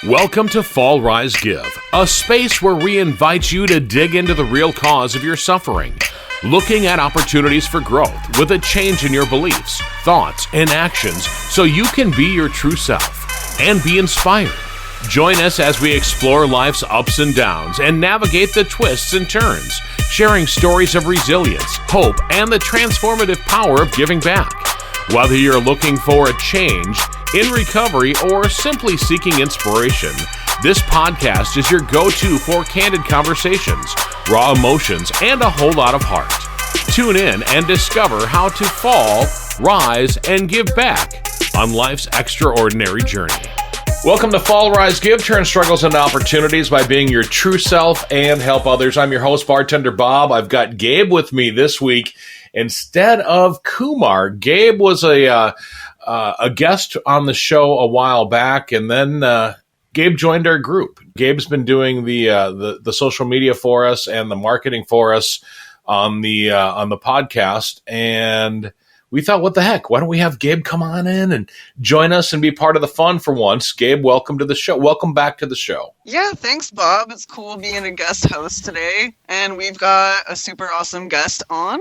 Welcome to Fall, Rise, Give, a space where we invite you to dig into the real cause of your suffering, looking at opportunities for growth with a change in your beliefs, thoughts, and actions so you can be your true self and be inspired. Join us as we explore life's ups and downs and navigate the twists and turns, sharing stories of resilience, hope, and the transformative power of giving back. Whether you're looking for a change, in recovery, or simply seeking inspiration, this podcast is your go-to for candid conversations, raw emotions, and a whole lot of heart. Tune in and discover how to fall, rise, and give back on life's extraordinary journey. Welcome to Fall, Rise, Give, turn struggles into opportunities by being your true self and help others. I'm your host, Bartender Bob. I've got Gabe with me this week instead of Kumar. Gabe was a guest on the show a while back, and then Gabe joined our group. Gabe's been doing the social media for us and the marketing for us on the podcast, and we thought, what the heck? Why don't we have Gabe come on in and join us and be part of the fun for once? Gabe, welcome to the show. Welcome back to the show. Yeah, thanks, Bob. It's cool being a guest host today, and we've got a super awesome guest on.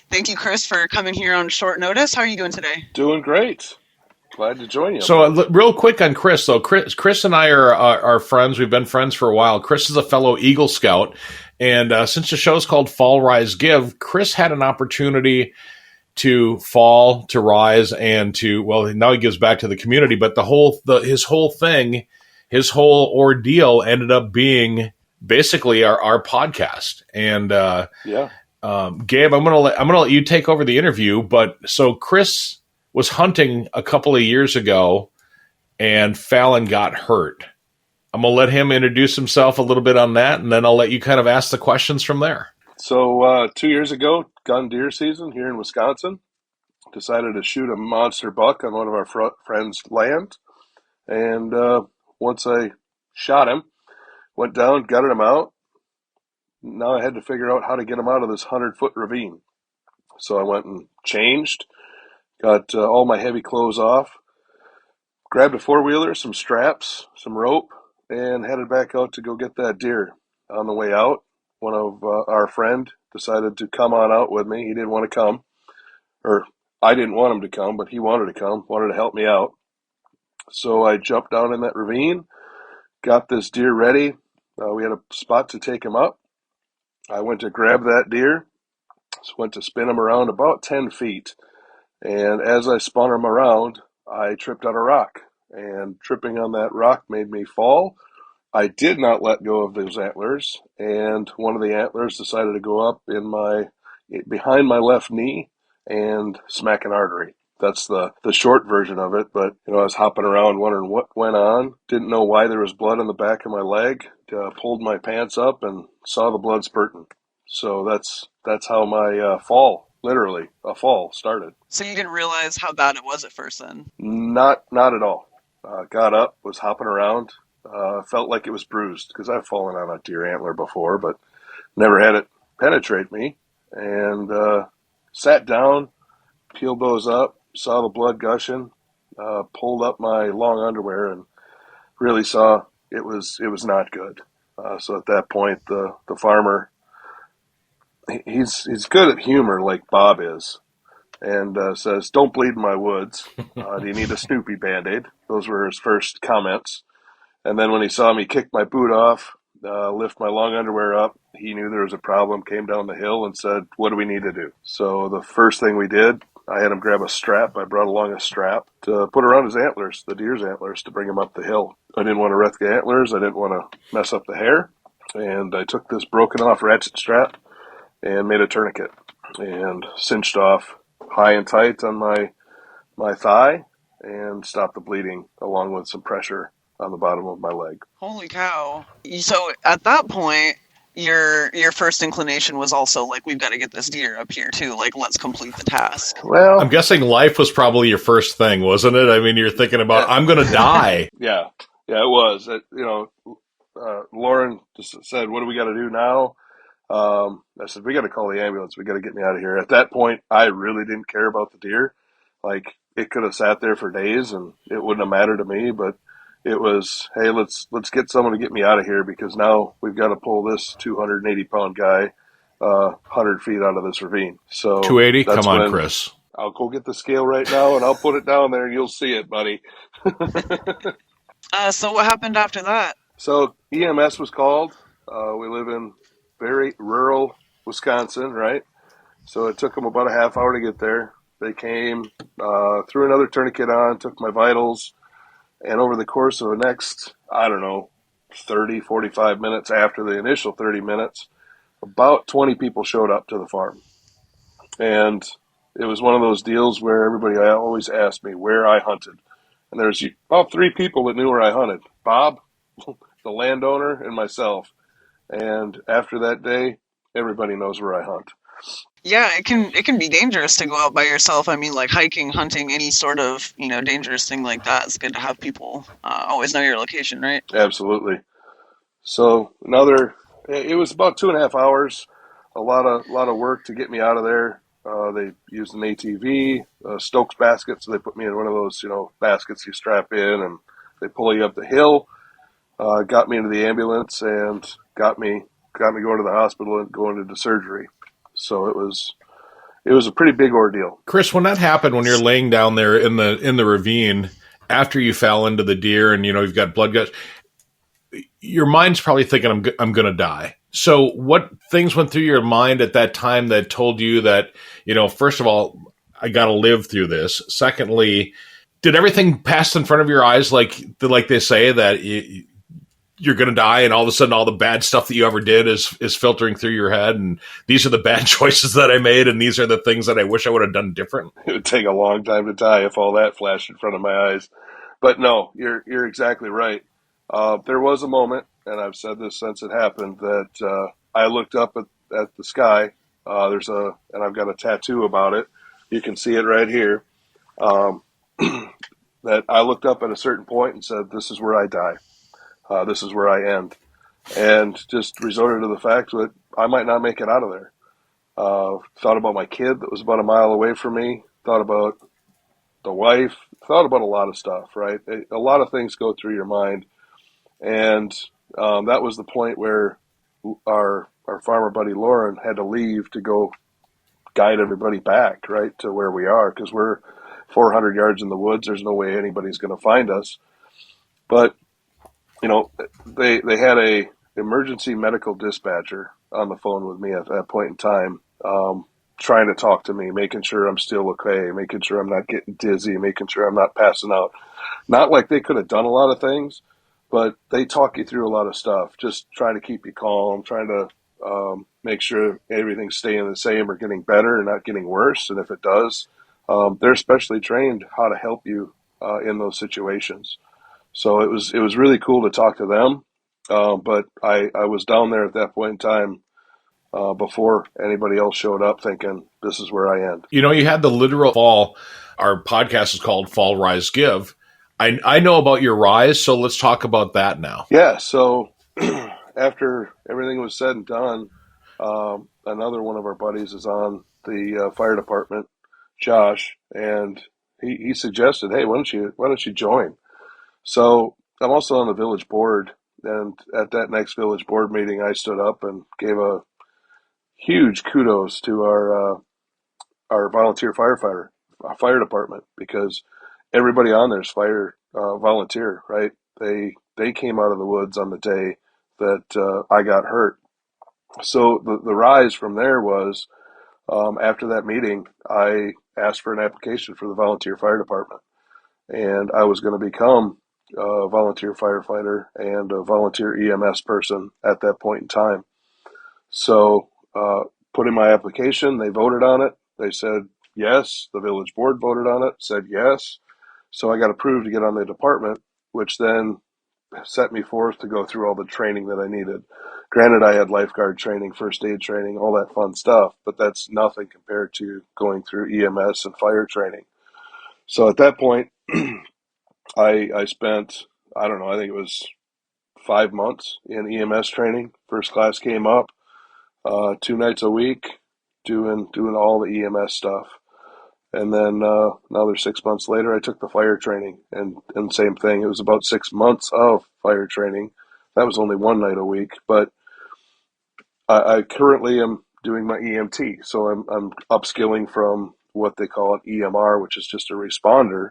Thank you, Kris, for coming here on short notice. How are you doing today? Doing great. Glad to join you. So real quick on Kris, though. Kris and I are friends. We've been friends for a while. Kris is a fellow Eagle Scout, and since the show's called Fall, Rise, Give, Kris had an opportunity to fall, to rise, and to, well, now he gives back to the community, but his whole ordeal ended up being basically our podcast. And Gabe, I'm gonna let you take over the interview. But so Kris was hunting a couple of years ago and fell and got hurt. I'm gonna let him introduce himself a little bit on that, and then I'll let you kind of ask the questions from there. So 2 years ago, gun deer season here in Wisconsin, decided to shoot a monster buck on one of our friends' land. And once I shot him, went down, gutted him out. Now I had to figure out how to get him out of this 100-foot ravine. So I went and changed, got all my heavy clothes off, grabbed a four-wheeler, some straps, some rope, and headed back out to go get that deer. On the way out, one of our friend decided to come on out with me. He didn't want to come, or I didn't want him to come, but he wanted to come, wanted to help me out. So I jumped down in that ravine, got this deer ready. We had a spot to take him up. I went to grab that deer, went to spin him around about 10 feet. And as I spun him around, I tripped on a rock. And tripping on that rock made me fall. I did not let go of those antlers, and one of the antlers decided to go up behind my left knee and smack an artery. That's the short version of it, but I was hopping around wondering what went on. Didn't know why there was blood on the back of my leg. Pulled my pants up and saw the blood spurting. So that's how my fall, literally a fall, started. So you didn't realize how bad it was at first then? Not at all. Got up, was hopping around. Felt like it was bruised because I've fallen on a deer antler before, but never had it penetrate me. And sat down, peeled those up, saw the blood gushing, pulled up my long underwear, and really saw it was not good. So at that point, the farmer, he's good at humor like Bob is, and says, "Don't bleed in my woods. Do you need a Snoopy Band-Aid?" Those were his first comments. And then when he saw me kick my boot off, lift my long underwear up, he knew there was a problem, came down the hill and said, "What do we need to do?" So the first thing we did, I had him grab a strap. I brought along a strap to put around his antlers, the deer's antlers, to bring him up the hill. I didn't want to wreck the antlers. I didn't want to mess up the hair. And I took this broken off ratchet strap and made a tourniquet and cinched off high and tight on my thigh and stopped the bleeding along with some pressure on the bottom of my leg. Holy cow. So at that point, your first inclination was also like, we've got to get this deer up here too. Like, let's complete the task. Well, I'm guessing life was probably your first thing, wasn't it? I mean, you're thinking about, I'm going to die. Yeah, it was. Lauren just said, "What do we got to do now?" I said, "We got to call the ambulance. We got to get me out of here." At that point, I really didn't care about the deer. Like, it could have sat there for days and it wouldn't have mattered to me, but it was, hey, let's get someone to get me out of here because now we've got to pull this 280-pound guy 100 feet out of this ravine. So 280? Come that's on, when Kris. I'll go get the scale right now and I'll put it down there and you'll see it, buddy. So what happened after that? So EMS was called. We live in very rural Wisconsin, right? So it took them about a half hour to get there. They came, threw another tourniquet on, took my vitals, and over the course of the next, I don't know, 30, 45 minutes after the initial 30 minutes, about 20 people showed up to the farm. And it was one of those deals where everybody always asked me where I hunted. And there's about 3 people that knew where I hunted: Bob, the landowner, and myself. And after that day, everybody knows where I hunt. Yeah, it can be dangerous to go out by yourself. I mean, like hiking, hunting, any sort of dangerous thing like that. It's good to have people always know your location, right? Absolutely. So it was about 2.5 hours, a lot of work to get me out of there. They used an ATV, Stokes basket, so they put me in one of those, baskets you strap in, and they pull you up the hill. Got me into the ambulance and got me going to the hospital and going into surgery. So it was a pretty big ordeal. Kris, when that happened, when you're laying down there in the ravine after you fell into the deer and you've got blood guts, your mind's probably thinking, I'm going to die. So what things went through your mind at that time that told you that, first of all, I got to live through this. Secondly, did everything pass in front of your eyes like they say that you're going to die, and all of a sudden all the bad stuff that you ever did is filtering through your head, and these are the bad choices that I made, and these are the things that I wish I would have done different? It would take a long time to die if all that flashed in front of my eyes. But no, you're exactly right. There was a moment, and I've said this since it happened, that I looked up at the sky. And I've got a tattoo about it. You can see it right here. Um, that I looked up at a certain point and said, "This is where I die. This is where I end," and just resorted to the fact that I might not make it out of there. Thought about my kid that was about a mile away from me. Thought about the wife. Thought about a lot of stuff. Right, a lot of things go through your mind. And that was the point where our farmer buddy Lauren had to leave to go guide everybody back, right, to where we are, because we're 400 yards in the woods. There's no way anybody's going to find us. But they had a emergency medical dispatcher on the phone with me at that point in time, trying to talk to me, making sure I'm still okay, making sure I'm not getting dizzy, making sure I'm not passing out. Not like they could have done a lot of things, but they talk you through a lot of stuff, just trying to keep you calm, trying to make sure everything's staying the same or getting better and not getting worse. And if it does, they're specially trained how to help you in those situations. So it was really cool to talk to them. But I was down there at that point in time before anybody else showed up, thinking this is where I end. You had the literal fall. Our podcast is called Fall, Rise, Give. I know about your rise, so let's talk about that now. Yeah. So after everything was said and done, another one of our buddies is on the fire department, Josh, and he suggested, "Hey, why don't you join?" So I'm also on the village board, and at that next village board meeting, I stood up and gave a huge kudos to our volunteer firefighter, fire department, because everybody on there is fire volunteer, right? They came out of the woods on the day that I got hurt. So the rise from there was, after that meeting, I asked for an application for the volunteer fire department, and I was going to become a volunteer firefighter and a volunteer EMS person at that point in time. So put in my application, they voted on it. They said yes. The village board voted on it, said yes. So I got approved to get on the department, which then set me forth to go through all the training that I needed. Granted, I had lifeguard training, first aid training, all that fun stuff, but that's nothing compared to going through EMS and fire training. So at that point, I spent, I don't know, I think it was 5 months in EMS training. First class came up, 2 nights a week, doing all the EMS stuff. And then another 6 months later, I took the fire training, and same thing. It was about 6 months of fire training. That was only one night a week, but I currently am doing my EMT, so I'm upskilling from what they call an EMR, which is just a responder,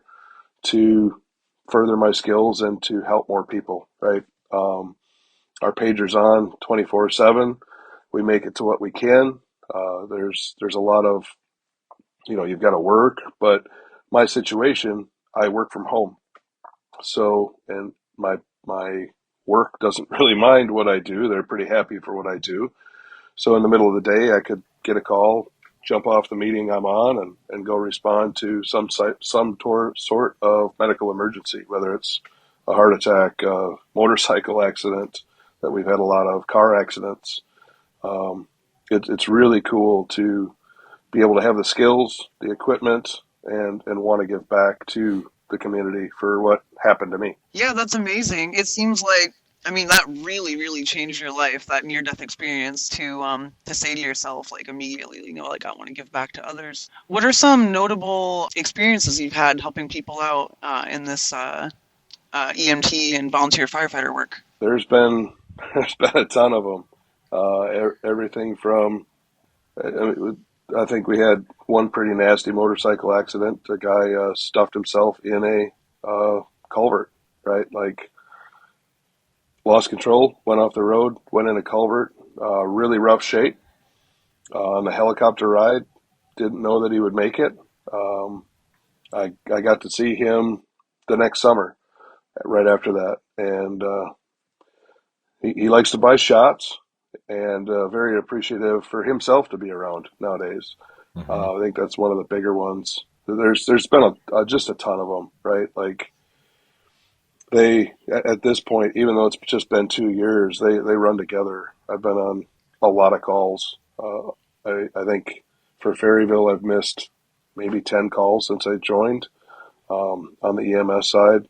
to further my skills and to help more people. Right, our pager's on 24/7. We make it to what we can. There's a lot of, you've got to work, but my situation, I work from home, so and my work doesn't really mind what I do. They're pretty happy for what I do. So in the middle of the day, I could get a call, jump off the meeting I'm on, and go respond to sort of medical emergency, whether it's a heart attack, a motorcycle accident that we've had a lot of, car accidents. It's really cool to be able to have the skills, the equipment, and want to give back to the community for what happened to me. Yeah, that's amazing. It seems like, I mean, that really, really changed your life, that near-death experience, to say to yourself, like, immediately, like, I want to give back to others. What are some notable experiences you've had helping people out in this EMT and volunteer firefighter work? There's been there's been a ton of them. Everything from, I think we had one pretty nasty motorcycle accident. A guy stuffed himself in a culvert, right? Like, lost control, went off the road, went in a culvert, really rough shape. On the helicopter ride, didn't know that he would make it. I got to see him the next summer, right after that, and he likes to buy shots, and very appreciative for himself to be around nowadays. I think that's one of the bigger ones. There's been just a ton of them, right? Like, they, at this point, even though it's just been 2 years, they run together. I've been on a lot of calls. I think for Ferryville, I've missed maybe 10 calls since I joined, on the EMS side.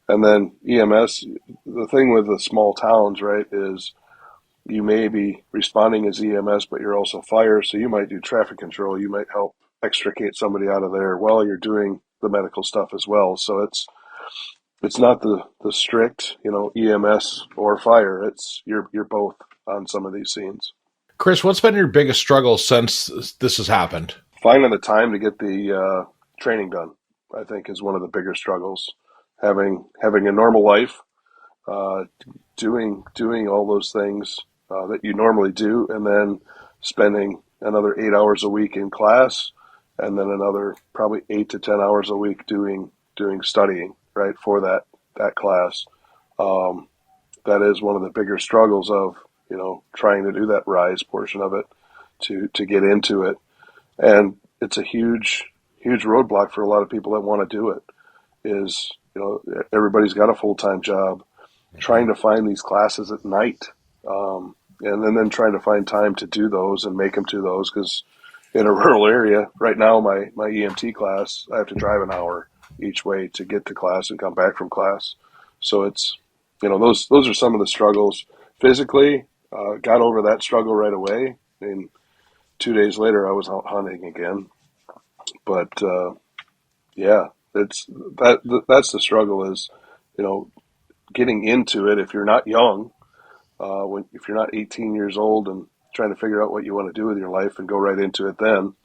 And then EMS, the thing with the small towns, right, is you may be responding as EMS, but you're also fire. So you might do traffic control. You might help extricate somebody out of there while you're doing the medical stuff as well. So it's not the strict, EMS or fire. It's you're both on some of these scenes. Kris, what's been your biggest struggle since this has happened? Finding the time to get the training done, I think, is one of the bigger struggles. Having a normal life, doing all those things that you normally do, and then spending another 8 hours a week in class, and then another probably 8 to 10 hours a week doing studying, right, for that class. That is one of the bigger struggles of, trying to do that rise portion of it, to get into it. And it's a huge roadblock for a lot of people that want to do it. Is, everybody's got a full-time job, trying to find these classes at night, and then trying to find time to do those and make them to those, because in a rural area right now, my EMT class, I have to drive an hour each way to get to class and come back from class. So it's, those are some of the struggles. Physically, got over that struggle right away. I mean, 2 days later, I was out hunting again. But yeah, that's the struggle, is, getting into it. If you're not young, if you're not 18 years old and trying to figure out what you want to do with your life and go right into it, then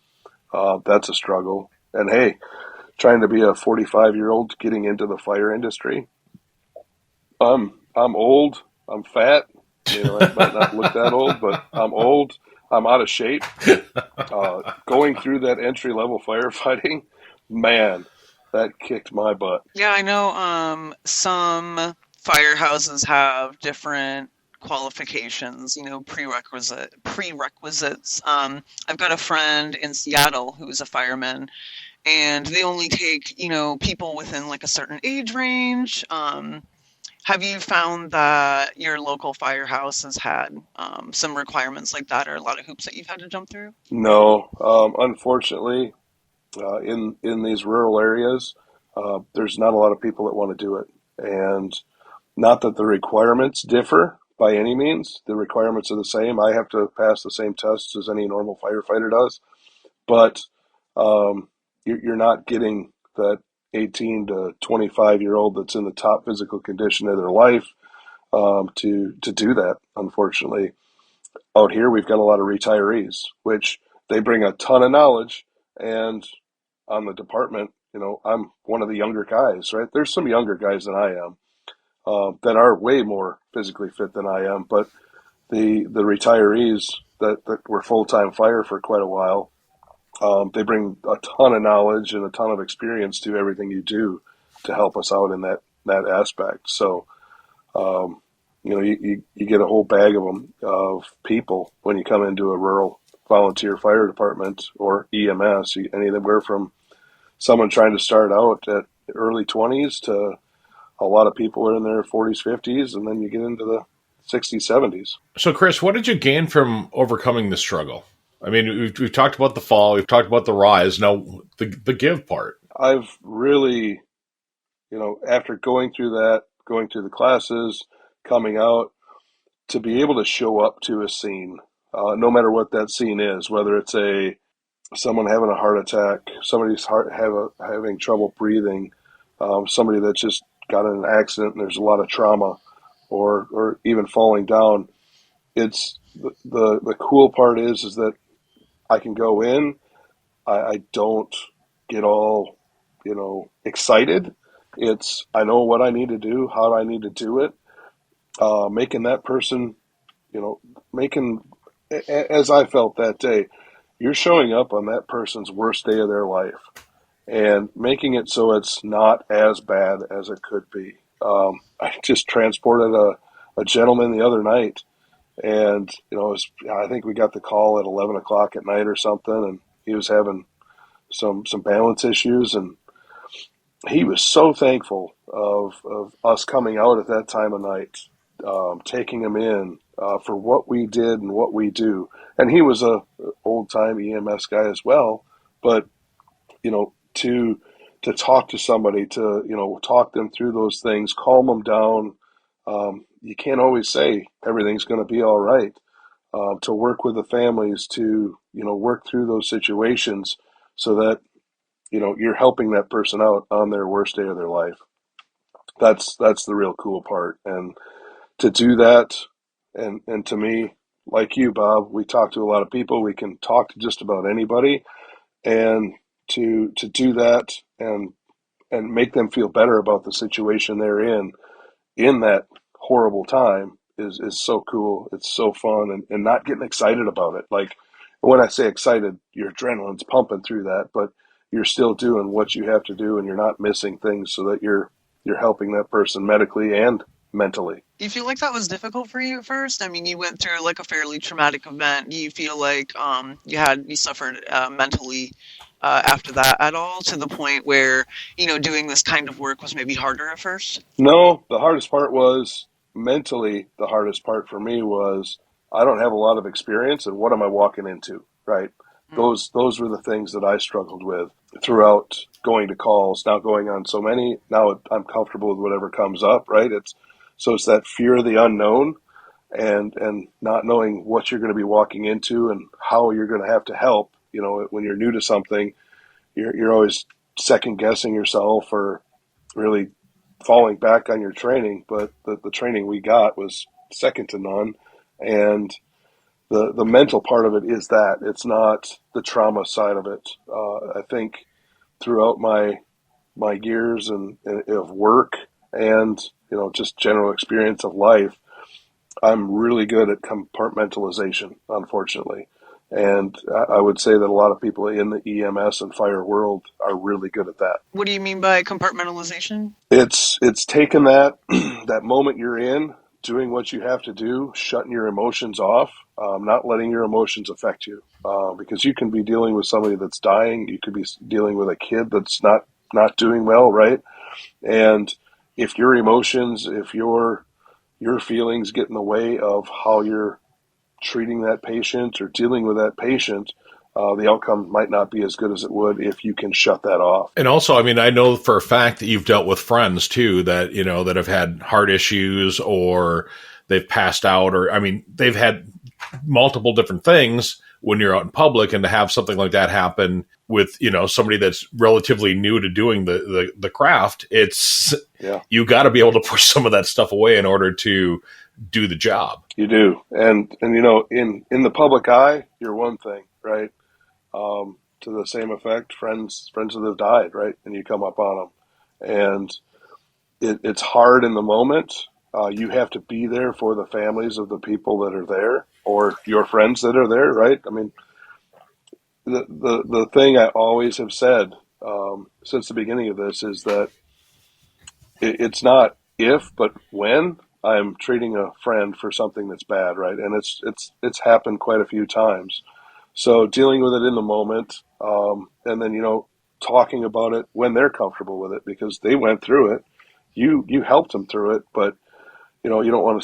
that's a struggle. And hey, trying to be a 45-year-old getting into the fire industry, I'm old, I'm fat. I might not look that old, but I'm old. I'm out of shape. Going through that entry-level firefighting, man, that kicked my butt. Yeah, I know some firehouses have different qualifications, prerequisites. I've got a friend in Seattle who's a fireman, and they only take, people within like a certain age range. Have you found that your local firehouse has had some requirements like that, or a lot of hoops that you've had to jump through? No, unfortunately, in these rural areas, there's not a lot of people that want to do it. And not that the requirements differ by any means. The requirements are the same. I have to pass the same tests as any normal firefighter does. But you're not getting that 18 to 25-year-old that's in the top physical condition of their life to do that. Unfortunately, out here we've got a lot of retirees, which they bring a ton of knowledge. And on the department, I'm one of the younger guys, right? There's some younger guys than I am that are way more physically fit than I am, but the retirees that were full-time fire for quite a while, they bring a ton of knowledge and a ton of experience to everything you do to help us out in that aspect. So, you get a whole bag of them, of people when you come into a rural volunteer fire department or EMS, anywhere from someone trying to start out at early 20s to a lot of people are in their 40s, 50s, and then you get into the 60s, 70s. So, Kris, what did you gain from overcoming the struggle? I mean, we've talked about the fall, we've talked about the rise. Now, the give part. I've really, after going through the classes, coming out, to be able to show up to a scene, no matter what that scene is, whether it's someone having a heart attack, somebody's having trouble breathing, somebody that just got in an accident and there's a lot of trauma, or even falling down. It's the cool part is that I can go in. I don't get all, excited. I know what I need to do, how I need to do it. Making that person, as I felt that day, you're showing up on that person's worst day of their life and making it so it's not as bad as it could be. I just transported a gentleman the other night, and I think we got the call at 11 o'clock at night or something, and he was having some balance issues, and he was so thankful of us coming out at that time of night, taking him in for what we did and what we do. And he was a old-time EMS guy as well, but to talk to somebody, to talk them through those things, calm them down. You can't always say everything's going to be all right. To work with the families, to work through those situations, so that you're helping that person out on their worst day of their life. That's the real cool part. And to do that, and to me, like you, Bob, we talk to a lot of people. We can talk to just about anybody, and to do that and make them feel better about the situation they're in that horrible time is so cool. It's so fun, and not getting excited about it. Like, when I say excited, your adrenaline's pumping through that, but you're still doing what you have to do, and you're not missing things, so that you're helping that person medically and mentally. Do you feel like that was difficult for you at first? I mean, you went through like a fairly traumatic event. Do you feel like you suffered mentally after that at all, to the point where doing this kind of work was maybe harder at first? No, the hardest part was mentally. The hardest part for me was I don't have a lot of experience, and what am I walking into, right? Those were the things that I struggled with throughout going to calls, now going on so many. Now I'm comfortable with whatever comes up, right? It's that fear of the unknown, and not knowing what you're going to be walking into and how you're going to have to help. When you're new to something, you're always second guessing yourself or really falling back on your training. But the training we got was second to none, and the mental part of it is that it's not the trauma side of it. I think throughout my years of work and just general experience of life, I'm really good at compartmentalization, unfortunately. And I would say that a lot of people in the EMS and fire world are really good at that. What do you mean by compartmentalization? It's taking that that moment you're in, doing what you have to do, shutting your emotions off, not letting your emotions affect you. Because you can be dealing with somebody that's dying. You could be dealing with a kid that's not doing well, right? And if your emotions, if your feelings get in the way of how you're treating that patient or dealing with that patient, the outcome might not be as good as it would if you can shut that off. And also, I mean, I know for a fact that you've dealt with friends too that, that have had heart issues, or they've passed out, or, I mean, they've had multiple different things when you're out in public, and to have something like that happen, with, somebody that's relatively new to doing the craft, it's, you got to be able to push some of that stuff away in order to do the job. You do. And in the public eye, you're one thing, right? To the same effect, friends that have died, right? And you come up on them. And it's hard in the moment. You have to be there for the families of the people that are there or your friends that are there, right? I mean, the thing I always have said since the beginning of this is that it's not if, but when I'm treating a friend for something that's bad, right? And it's happened quite a few times. So dealing with it in the moment, and then talking about it when they're comfortable with it because they went through it. You helped them through it, but you don't want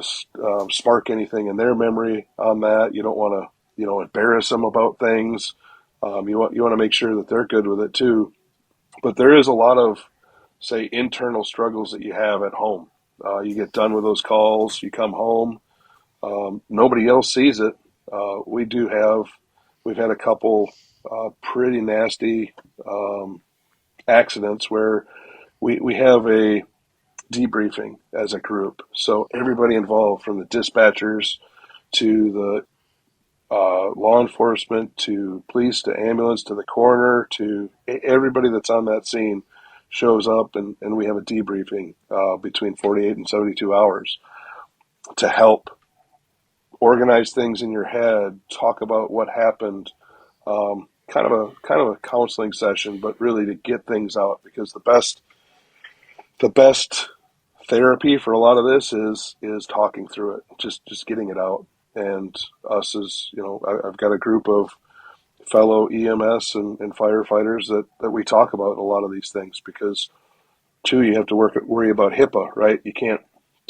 to spark anything in their memory on that. You don't want to embarrass them about things. You want to make sure that they're good with it too. But there is a lot of, say, internal struggles that you have at home. You get done with those calls, you come home, nobody else sees it. We've had a couple pretty nasty accidents where we have a debriefing as a group. So everybody involved, from the dispatchers to the law enforcement to police to ambulance to the coroner to everybody that's on that scene, shows up and we have a debriefing between 48 and 72 hours to help organize things in your head, talk about what happened, kind of a counseling session, but really to get things out, because the best therapy for a lot of this is talking through it, just getting it out. And us as I've got a group of fellow EMS and firefighters that we talk about a lot of these things, because too, you have to worry about HIPAA, right? You can't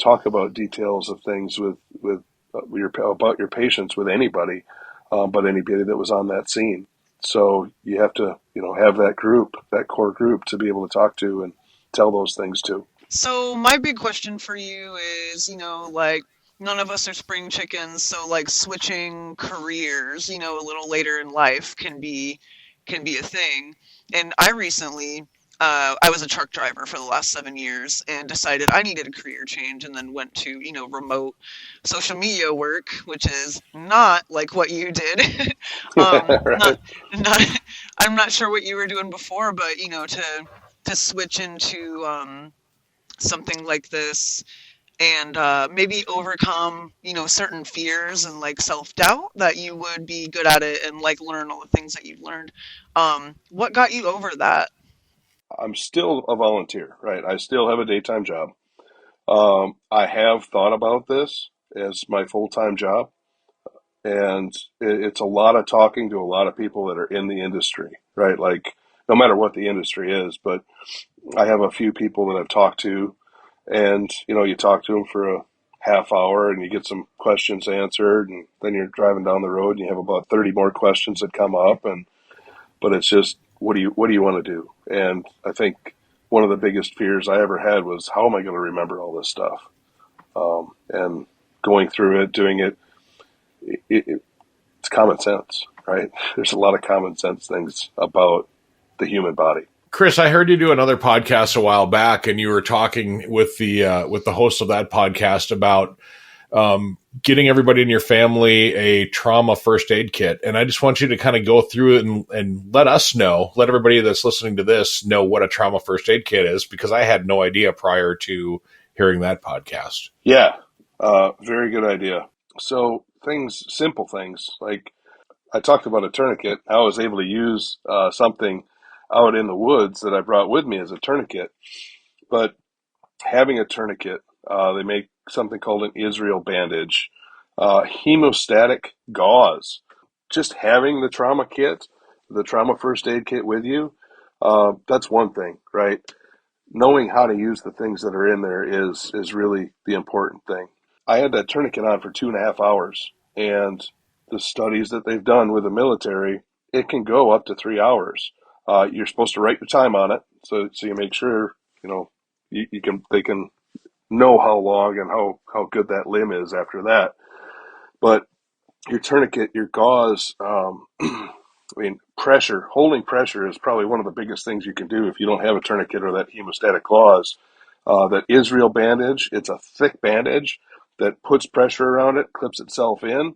talk about details of things about your patients with anybody, but anybody that was on that scene. So you have to have that core group to be able to talk to and tell those things to. So my big question for you is, like, none of us are spring chickens, so like switching careers, a little later in life can be a thing. And I recently, I was a truck driver for the last 7 years and decided I needed a career change, and then went to, remote social media work, which is not like what you did. Right. Not, I'm not sure what you were doing before, but to switch into something like this and maybe overcome certain fears and like self-doubt, that you would be good at it and like learn all the things that you've learned. What got you over that? I'm still a volunteer, right? I still have a daytime job. I have thought about this as my full-time job, and it's a lot of talking to a lot of people that are in the industry, right? Like, no matter what the industry is, but I have a few people that I've talked to, and you talk to them for a half hour and you get some questions answered, and then you're driving down the road and you have about 30 more questions that come up, but it's just, what do you want to do? And I think one of the biggest fears I ever had was, how am I going to remember all this stuff? And going through it, doing it, it's common sense, right? There's a lot of common sense things about the human body. Kris, I heard you do another podcast a while back, and you were talking with the host of that podcast about getting everybody in your family a trauma first aid kit. And I just want you to kind of go through it and let everybody that's listening to this know what a trauma first aid kit is, because I had no idea prior to hearing that podcast. Yeah, very good idea. So simple things, like I talked about a tourniquet. I was able to use something out in the woods that I brought with me as a tourniquet. But having a tourniquet, they make something called an Israel bandage, hemostatic gauze. Just having the trauma first aid kit with you, that's one thing, right? Knowing how to use the things that are in there is really the important thing. I had that tourniquet on for 2.5 hours, and the studies that they've done with the military, it can go up to 3 hours. You're supposed to write your time on it, so you make sure they can know how long and how good that limb is after that. But your tourniquet, your gauze, I mean, holding pressure is probably one of the biggest things you can do if you don't have a tourniquet or that hemostatic gauze. That Israel bandage, it's a thick bandage that puts pressure around it, clips itself in,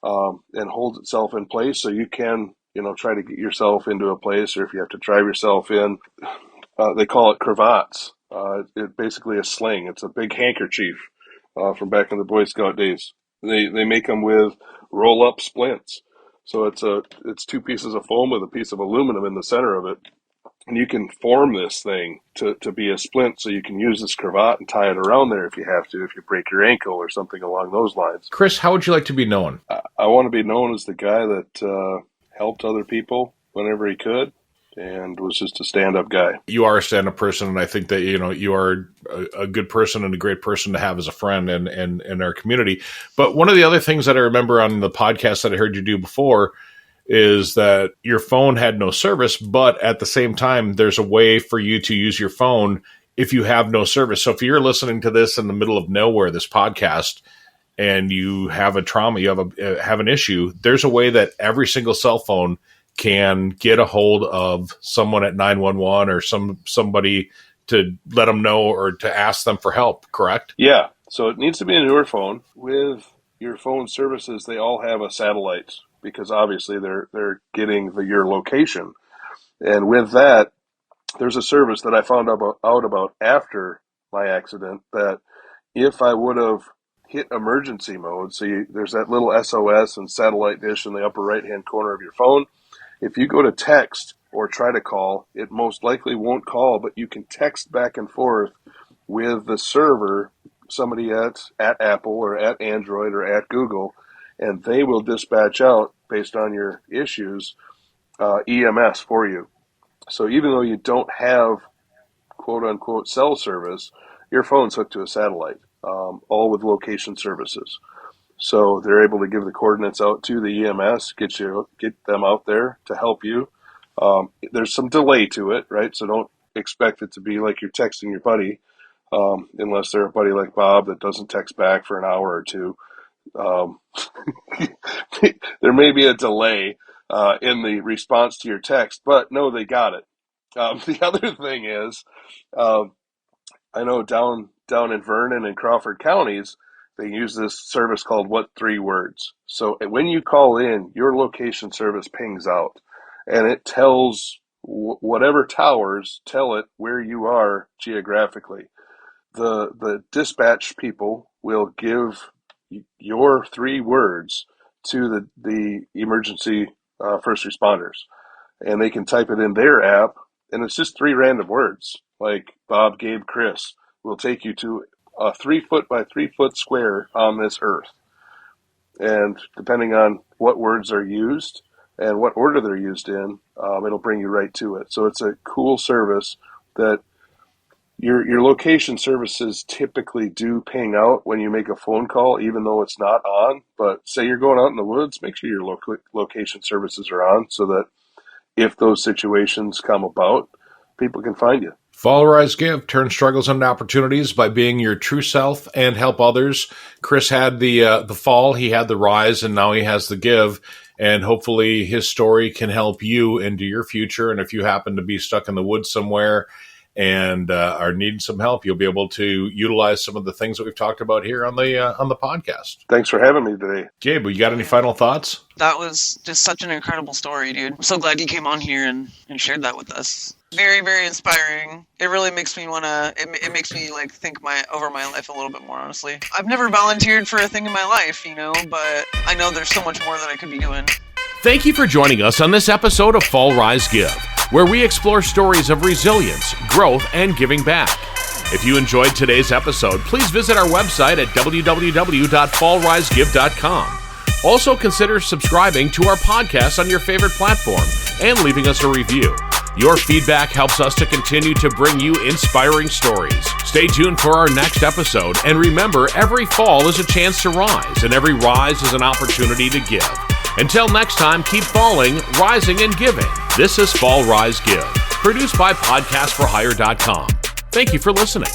and holds itself in place. So you can, try to get yourself into a place, or if you have to drive yourself in, they call it cravats. It's basically a sling. It's a big handkerchief from back in the Boy Scout days. They make them with roll-up splints. So it's two pieces of foam with a piece of aluminum in the center of it. And you can form this thing to be a splint, so you can use this cravat and tie it around there if you have to, if you break your ankle or something along those lines. Chris, how would you like to be known? I want to be known as the guy that helped other people whenever he could and was just a stand-up guy. You are a stand-up person, and I think that you are a good person and a great person to have as a friend and in our community. But one of the other things that I remember on the podcast that I heard you do before is that your phone had no service, but at the same time, there's a way for you to use your phone if you have no service. So if you're listening to this in the middle of nowhere, this podcast, and you have a trauma, you have an issue, there's a way that every single cell phone can get a hold of someone at 911 or somebody to let them know or to ask them for help, correct? Yeah. So it needs to be a newer phone. With your phone services, they all have a satellite, because obviously they're getting your location. And with that, there's a service that I found out about after my accident, that if I would have hit emergency mode, so there's that little SOS and satellite dish in the upper right-hand corner of your phone. If you go to text or try to call, it most likely won't call, but you can text back and forth with the server, somebody at Apple or at Android or at Google, and they will dispatch out, based on your issues, EMS for you. So even though you don't have quote-unquote cell service, your phone's hooked to a satellite, all with location services. So they're able to give the coordinates out to the EMS, get them out there to help you. There's some delay to it, right? So don't expect it to be like you're texting your buddy, unless they're a buddy like Bob that doesn't text back for an hour or two. There may be a delay in the response to your text, but no, they got it. The other thing is, I know down in Vernon and Crawford counties, they use this service called What 3 Words. So when you call in, your location service pings out, and it tells whatever towers tell it where you are geographically. The dispatch people will give your 3 words to the emergency first responders, and they can type it in their app, and it's just 3 random words, like Bob, Gabe, Kris, will take you to a 3-foot by 3-foot square on this earth. And depending on what words are used and what order they're used in, it'll bring you right to it. So it's a cool service that your location services typically do ping out when you make a phone call, even though it's not on. But say you're going out in the woods, make sure your location services are on, so that if those situations come about, people can find you. Fall, Rise, Give. Turn struggles into opportunities by being your true self and help others. Chris had the fall, he had the rise, and now he has the give. And hopefully his story can help you into your future. And if you happen to be stuck in the woods somewhere and are needing some help, you'll be able to utilize some of the things that we've talked about here on the podcast. Thanks for having me today. Gabe, you got any final thoughts? That was just such an incredible story, dude. I'm so glad you came on here and shared that with us. Very, very inspiring. It really makes me it makes me think over my life a little bit more, honestly. I've never volunteered for a thing in my life, but I know there's so much more that I could be doing. Thank you for joining us on this episode of Fall, Rise, Give, where we explore stories of resilience, growth, and giving back. If you enjoyed today's episode, please visit our website at www.fallrisegive.com. Also consider subscribing to our podcast on your favorite platform and leaving us a review. Your feedback helps us to continue to bring you inspiring stories. Stay tuned for our next episode, and remember, every fall is a chance to rise, and every rise is an opportunity to give. Until next time, keep falling, rising, and giving. This is Fall, Rise, Give, produced by podcastforhire.com. Thank you for listening.